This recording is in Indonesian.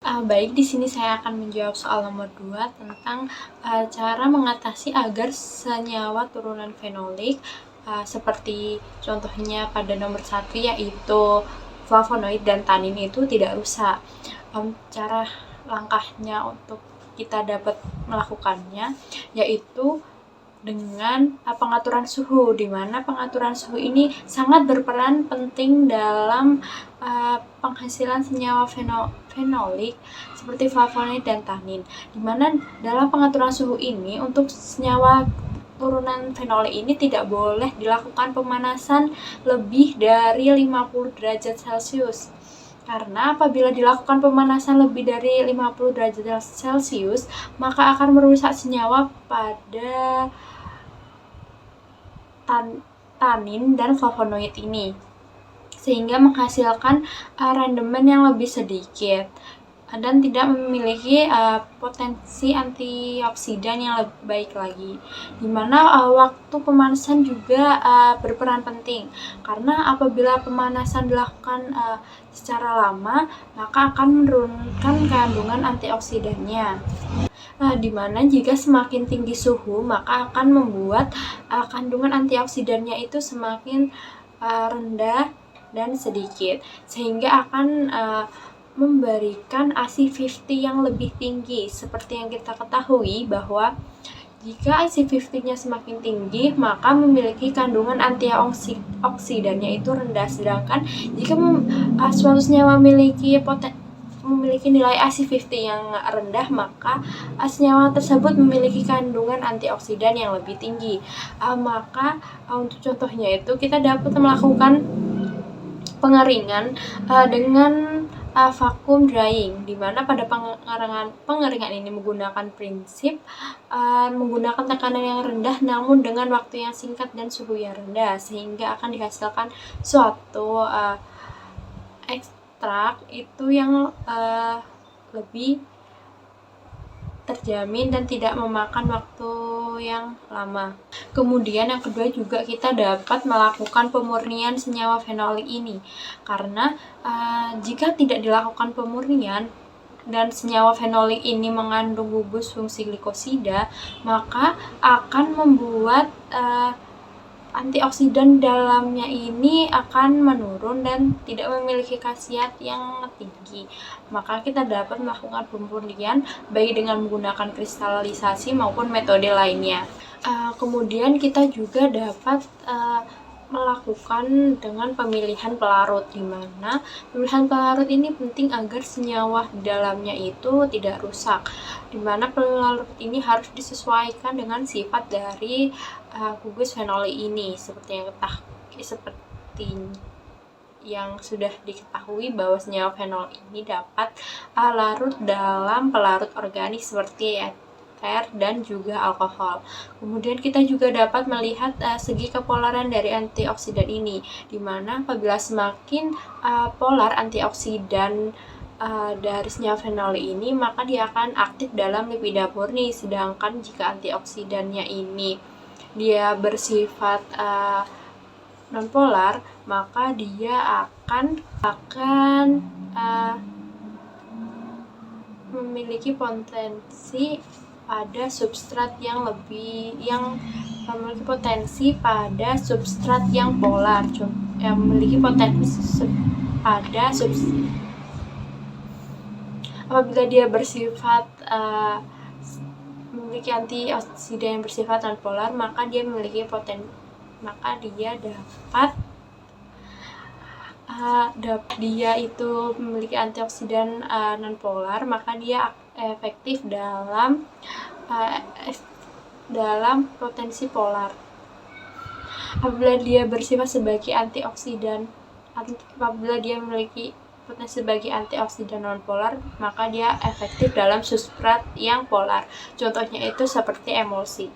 Baik, di sini saya akan menjawab soal nomor 2 tentang cara mengatasi agar senyawa turunan fenolik seperti contohnya pada nomor 1 yaitu flavonoid dan tanin itu tidak rusak. Cara langkahnya untuk kita dapat melakukannya yaitu dengan pengaturan suhu, di mana pengaturan suhu ini sangat berperan penting dalam penghasilan senyawa fenolik seperti flavonoid dan tanin. Di mana dalam pengaturan suhu ini untuk senyawa turunan fenolik ini tidak boleh dilakukan pemanasan lebih dari 50 derajat Celcius. Karena apabila dilakukan pemanasan lebih dari 50 derajat Celcius, maka akan merusak senyawa pada tanin dan flavonoid ini, sehingga menghasilkan rendemen yang lebih sedikit dan tidak memiliki potensi antioksidan yang lebih baik lagi. Dimana waktu pemanasan juga berperan penting, karena apabila pemanasan dilakukan secara lama, maka akan menurunkan kandungan antioksidannya. Dimana jika semakin tinggi suhu, maka akan membuat kandungan antioksidannya itu semakin rendah dan sedikit, sehingga akan memberikan IC50 yang lebih tinggi. Seperti yang kita ketahui bahwa jika IC50-nya semakin tinggi, maka memiliki kandungan antioksidannya itu rendah. Sedangkan jika suatu senyawa memiliki nilai IC50 yang rendah, maka senyawa tersebut memiliki kandungan antioksidan yang lebih tinggi. Maka untuk contohnya itu kita dapat melakukan pengeringan dengan vacuum drying, di mana pada pengeringan ini menggunakan prinsip menggunakan tekanan yang rendah namun dengan waktu yang singkat dan suhu yang rendah, sehingga akan dihasilkan suatu ekstrak itu yang lebih terjamin dan tidak memakan waktu yang lama. Kemudian yang kedua juga kita dapat melakukan pemurnian senyawa fenolik ini, karena jika tidak dilakukan pemurnian dan senyawa fenolik ini mengandung gugus fungsi glikosida, maka akan membuat antioksidan dalamnya ini akan menurun dan tidak memiliki khasiat yang tinggi. Maka kita dapat melakukan pemurnian baik dengan menggunakan kristalisasi maupun metode lainnya. Kemudian kita juga dapat melakukan dengan pemilihan pelarut, di mana pemilihan pelarut ini penting agar senyawa di dalamnya itu tidak rusak, di mana pelarut ini harus disesuaikan dengan sifat dari gugus fenolik ini, seperti yang sudah diketahui bahwa senyawa fenol ini dapat larut dalam pelarut organik seperti air dan juga alkohol. Kemudian kita juga dapat melihat segi kepolaran dari antioksidan ini, di mana apabila semakin polar antioksidan dari senyawa fenolik ini, maka dia akan aktif dalam lipida murni. Sedangkan jika antioksidannya ini dia bersifat nonpolar, maka dia akan memiliki potensi pada substrat yang memiliki potensi pada substrat yang polar, memiliki potensi pada apabila dia bersifat memiliki antioksidan yang bersifat nonpolar, maka dia itu memiliki antioksidan nonpolar, maka dia efektif dalam potensi polar. Apabila dia bersifat sebagai apabila dia memiliki potensi sebagai antioksidan nonpolar, maka dia efektif dalam substrat yang polar. Contohnya itu seperti emulsi.